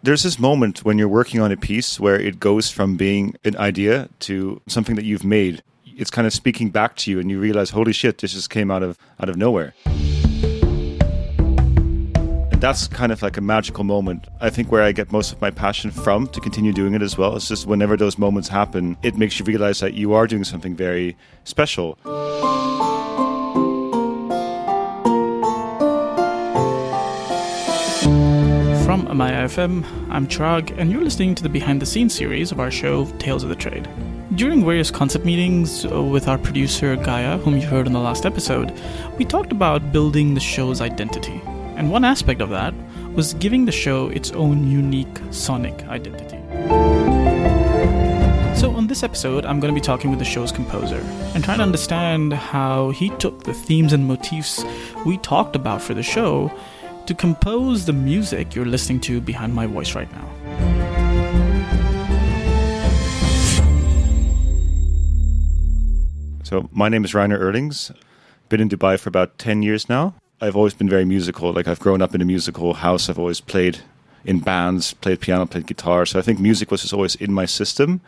There's this moment when you're working on a piece where it goes from being an idea to something that you've made. It's kind of speaking back to you and you realize, holy shit, this just came out of nowhere. And that's kind of like a magical moment. I think where I get most of my passion from to continue doing it as well. It's just whenever those moments happen, it makes you realize that you are doing something very special. From AmaiFM, I'm Chirag, and you're listening to the behind-the-scenes series of our show, Tales of the Trade. During various concept meetings with our producer, Gaia, whom you heard in the last episode, we talked about building the show's identity. And one aspect of that was giving the show its own unique sonic identity. So on this episode, I'm going to be talking with the show's composer and trying to understand how he took the themes and motifs we talked about for the show to compose the music you're listening to behind my voice right now. So my name is Reiner Erlings. Been in Dubai for about 10 years now. I've always been very musical. Like, I've grown up in a musical house. I've always played in bands, played piano, played guitar. So I think music was just always in my system.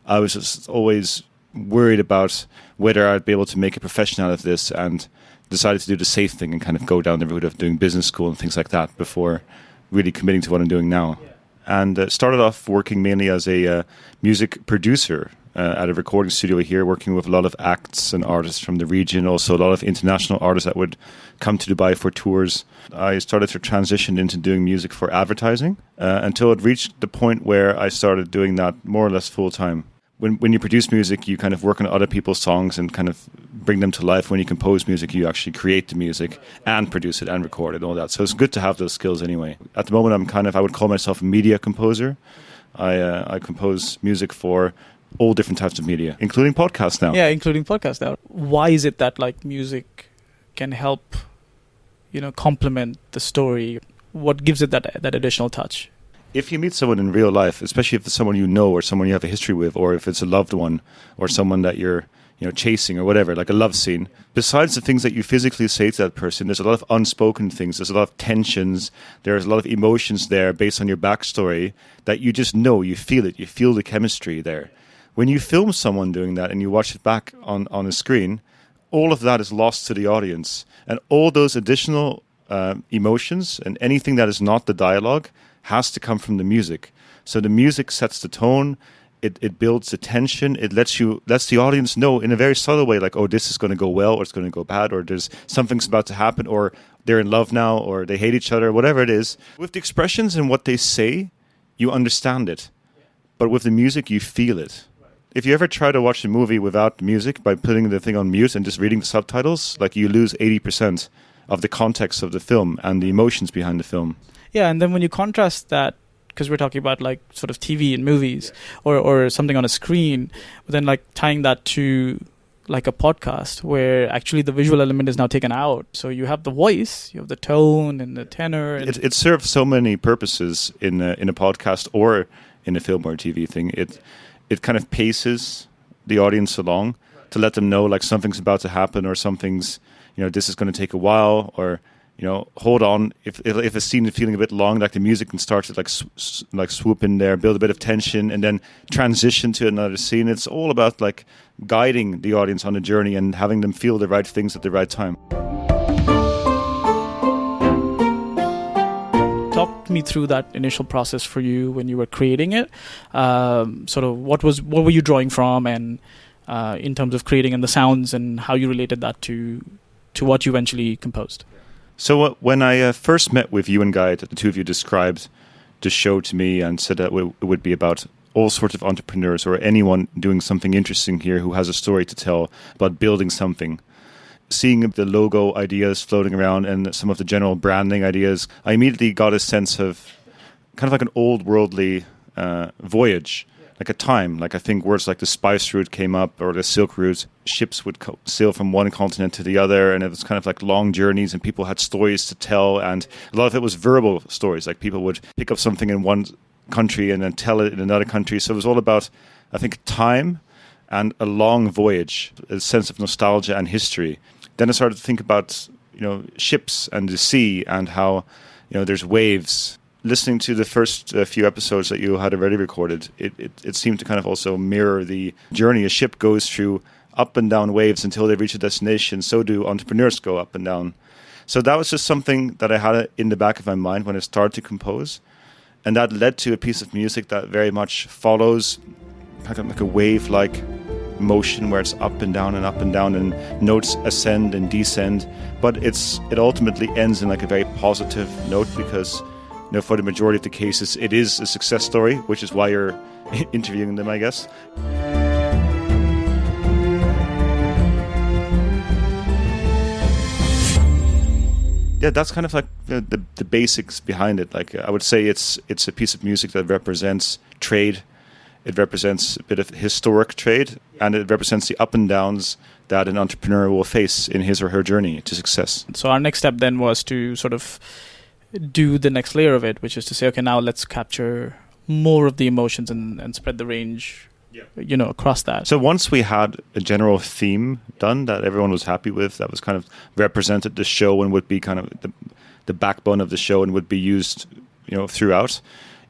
I was just always worried about whether I'd be able to make a profession out of this, and decided to do the safe thing and kind of go down the route of doing business school and things like that before really committing to what I'm doing now. And started off working mainly as a music producer at a recording studio here, working with a lot of acts and artists from the region, also a lot of international artists that would come to Dubai for tours. I started to transition into doing music for advertising until it reached the point where I started doing that more or less full time. When you produce music, you kind of work on other people's songs and kind of bring them to life. When you compose music, you actually create the music and produce it and record it and all that. So it's good to have those skills anyway. At the moment, I would call myself a media composer. I compose music for all different types of media, including podcasts now. Yeah, including podcasts now. Why is it that music can help, complement the story? What gives it that additional touch? If you meet someone in real life, especially if it's someone you know or someone you have a history with, or if it's a loved one or someone that you're chasing or whatever, like a love scene, besides the things that you physically say to that person, there's a lot of unspoken things, there's a lot of tensions, there's a lot of emotions there based on your backstory that you just know, you feel it, you feel the chemistry there. When you film someone doing that and you watch it back on a screen, all of that is lost to the audience. And all those additional emotions and anything that is not the dialogue has to come from the music. So the music sets the tone, it builds the tension, it lets the audience know in a very subtle way, like, oh, this is going to go well, or it's going to go bad, or there's something's about to happen, or they're in love now, or they hate each other, whatever it is. With the expressions and what they say, you understand it. But with the music, you feel it. If you ever try to watch a movie without music by putting the thing on mute and just reading the subtitles, you lose 80% of the context of the film and the emotions behind the film. Yeah, and then when you contrast that, because we're talking about sort of TV and movies or something on a screen, but then tying that to a podcast where actually the visual element is now taken out. So you have the voice, you have the tone and the tenor. And it serves so many purposes in a podcast or in a film or a TV thing. It kind of paces the audience along to let them know something's about to happen, or something's, this is going to take a while, or hold on. If a scene is feeling a bit long, the music can start to swoop in there, build a bit of tension, and then transition to another scene. It's all about guiding the audience on a journey and having them feel the right things at the right time. Talk me through that initial process for you when you were creating it. Sort of what were you drawing from, and in terms of creating and the sounds, and how you related that to what you eventually composed. So when I first met with you and Guy, the two of you described the show to me and said that it would be about all sorts of entrepreneurs or anyone doing something interesting here who has a story to tell about building something. Seeing the logo ideas floating around and some of the general branding ideas, I immediately got a sense of kind of an old worldly voyage. A time, I think words like the spice route came up, or the silk route. Ships would sail from one continent to the other, and it was kind of long journeys, and people had stories to tell, and a lot of it was verbal stories. People would pick up something in one country and then tell it in another country. So it was all about, I think, time and a long voyage, a sense of nostalgia and history. Then I started to think about, ships and the sea, and how, there's waves listening to the first few episodes that you had already recorded, it seemed to kind of also mirror the journey a ship goes through up and down waves until they reach a destination. So do entrepreneurs go up and down. So that was just something that I had in the back of my mind when I started to compose. And that led to a piece of music that very much follows kind of like a wave-like motion where it's up and down and notes ascend and descend. But it ultimately ends in like a very positive note because, you know, for the majority of the cases, it is a success story, which is why you're interviewing them, I guess. Yeah, that's kind of like the basics behind it. Like I would say it's a piece of music that represents trade. It represents a bit of historic trade, and it represents the up and downs that an entrepreneur will face in his or her journey to success. So our next step then was to sort of do the next layer of it, which is to say, okay, now let's capture more of the emotions and spread the range, you know, across that. So once we had a general theme done that everyone was happy with, that was kind of represented the show and would be kind of the backbone of the show and would be used, you know, throughout,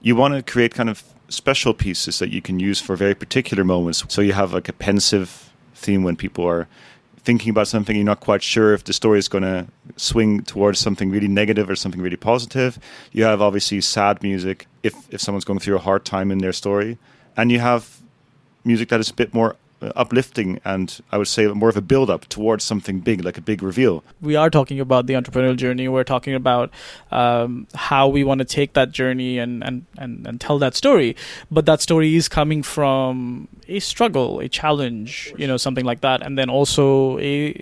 you want to create kind of special pieces that you can use for very particular moments. So you have like a pensive theme when people are thinking about something, you're not quite sure if the story is going to swing towards something really negative or something really positive. You have obviously sad music if someone's going through a hard time in their story. And you have music that is a bit more uplifting and I would say more of a build-up towards something big, like a big reveal. We are talking about the entrepreneurial journey. We're talking about how we want to take that journey and tell that story. But that story is coming from a struggle, a challenge, you know, something like that. And then also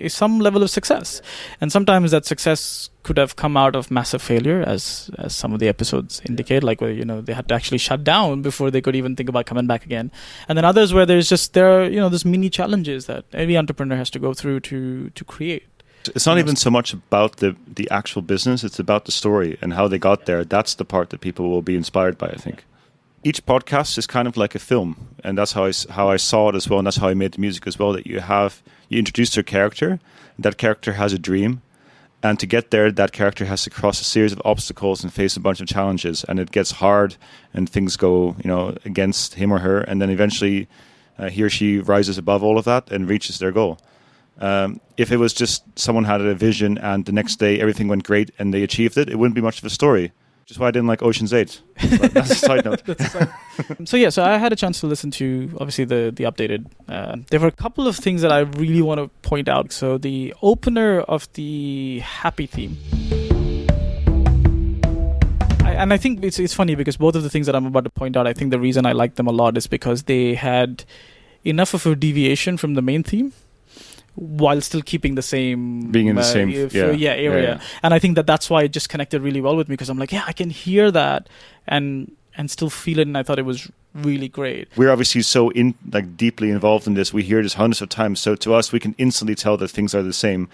some level of success. And sometimes that success could have come out of massive failure, as some of the episodes indicate, like where, you know, they had to actually shut down before they could even think about coming back again. And then others where there are, you know, there's mini challenges that every entrepreneur has to go through to create. It's not even so much about the actual business, it's about the story and how they got there. That's the part that people will be inspired by, I think. Each podcast is kind of like a film, and that's how I saw it as well, and that's how I made the music as well, that you introduce your character, that character has a dream, and to get there, that character has to cross a series of obstacles and face a bunch of challenges, and it gets hard, and things go, you know, against him or her, and then eventually he or she rises above all of that and reaches their goal. If it was just someone had a vision and the next day everything went great and they achieved it, it wouldn't be much of a story. Which is why I didn't like Ocean's 8. But that's a side note. So I had a chance to listen to, obviously, the updated. There were a couple of things that I really want to point out. So the opener of the happy theme. And I think it's funny because both of the things that I'm about to point out, I think the reason I like them a lot is because they had enough of a deviation from the main theme while still keeping the same being in the same area. Yeah. And I think that's why it just connected really well with me, because I'm like, yeah, I can hear that and still feel it, and I thought it was really great. We're obviously so deeply involved in this. We hear this hundreds of times, so to us we can instantly tell that things are the same.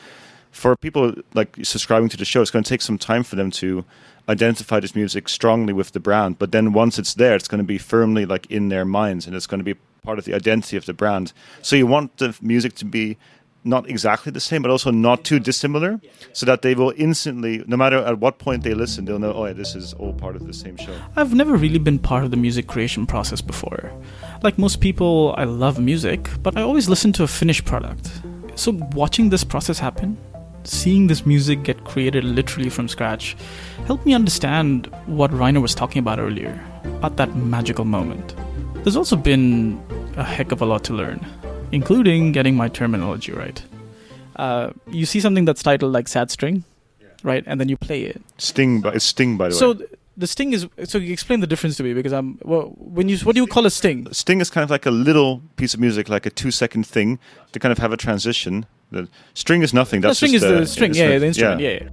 For people like subscribing to the show, it's going to take some time for them to identify this music strongly with the brand, but then once it's there, it's going to be firmly like in their minds, and it's going to be part of the identity of the brand. So you want the music to be not exactly the same, but also not too dissimilar, so that they will instantly, no matter at what point they listen, they'll know, oh yeah, this is all part of the same show. I've never really been part of the music creation process before. Like most people, I love music, but I always listen to a finished product. So watching this process happen, seeing this music get created literally from scratch, helped me understand what Reiner was talking about earlier, about that magical moment. There's also been a heck of a lot to learn, including getting my terminology right. You see something that's titled like sad string, right? And then you play it. It's sting, by the way. So the sting is, so you explain the difference to me, because what do you call a sting? Sting is kind of like a little piece of music, like a 2-second thing to kind of have a transition. The string is nothing. That's the string just is the string, the instrument, yeah.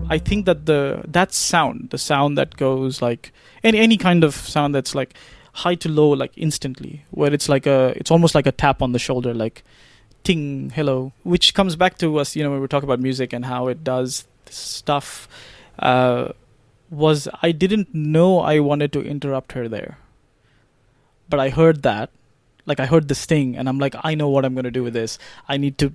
I think that the sound that goes like any kind of sound that's like high to low, like instantly, where it's like it's almost like a tap on the shoulder, like ting, hello, which comes back to us, when we talk about music and how it does this stuff. I didn't know I wanted to interrupt her there, but I heard that, like I heard this thing, and I'm like, I know what I'm going to do with this. I need to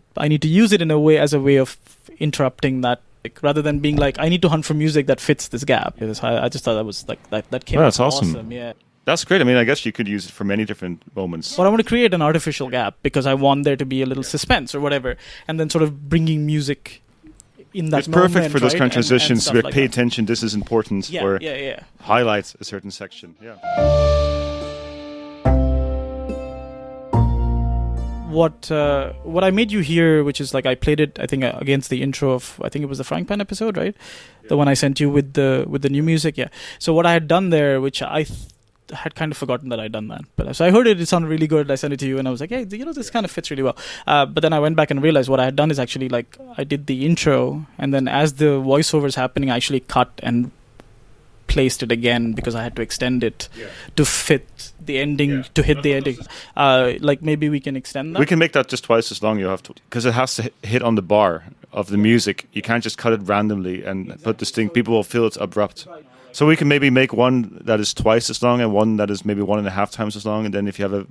use it in a way, as a way of interrupting that rather than being like, I need to hunt for music that fits this gap. I just thought that was like that came out that's awesome. Yeah. That's great. I mean, I guess you could use it for many different moments. But I want to create an artificial gap because I want there to be a little suspense or whatever, and then sort of bringing music in that it's perfect for those kind of and transitions. stuff Where like pay that. attention. This is important. Or highlights a certain section. Yeah. What I made you hear, which is like I played it, I think against the intro of, I think it was the Frying Pan episode, right? The one I sent you with the new music. Yeah. So what I had done there, which I had kind of forgotten that I'd done that, but so I heard it sounded really good. I sent it to you, and I was like, hey, this kind of fits really well. But then I went back and realized what I had done is actually like I did the intro, and then as the voiceover is happening, I actually cut and placed it again because I had to extend it to fit the ending, to hit the ending. Like maybe we can extend that. We can make that just twice as long. You have to, because it has to hit on the bar of the music. You can't just cut it randomly and put this thing. People will feel it's abrupt. So we can maybe make one that is twice as long and one that is maybe 1.5 times as long. And then if you have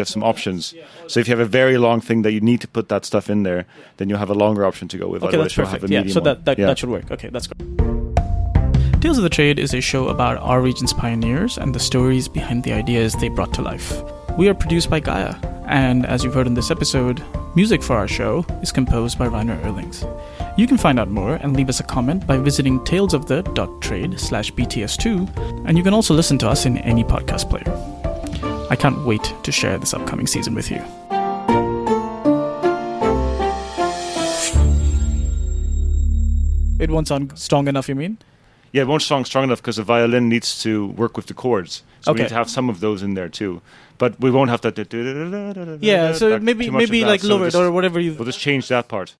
some options. So if you have a very long thing that you need to put that stuff in there, then you'll have a longer option to go with. Okay, that's perfect. Yeah, so that should work. Okay, that's great. Tales of the Trade is a show about our region's pioneers and the stories behind the ideas they brought to life. We are produced by Gaia, and as you've heard in this episode, music for our show is composed by Reiner Erlings. You can find out more and leave us a comment by visiting talesofthe.trade/BTS2, and you can also listen to us in any podcast player. I can't wait to share this upcoming season with you. It won't sound strong enough, you mean? Yeah, it won't sound strong enough because the violin needs to work with the chords. So we need to have some of those in there too. But we won't have that. Yeah, so maybe like lower it or whatever you. We'll just change that part.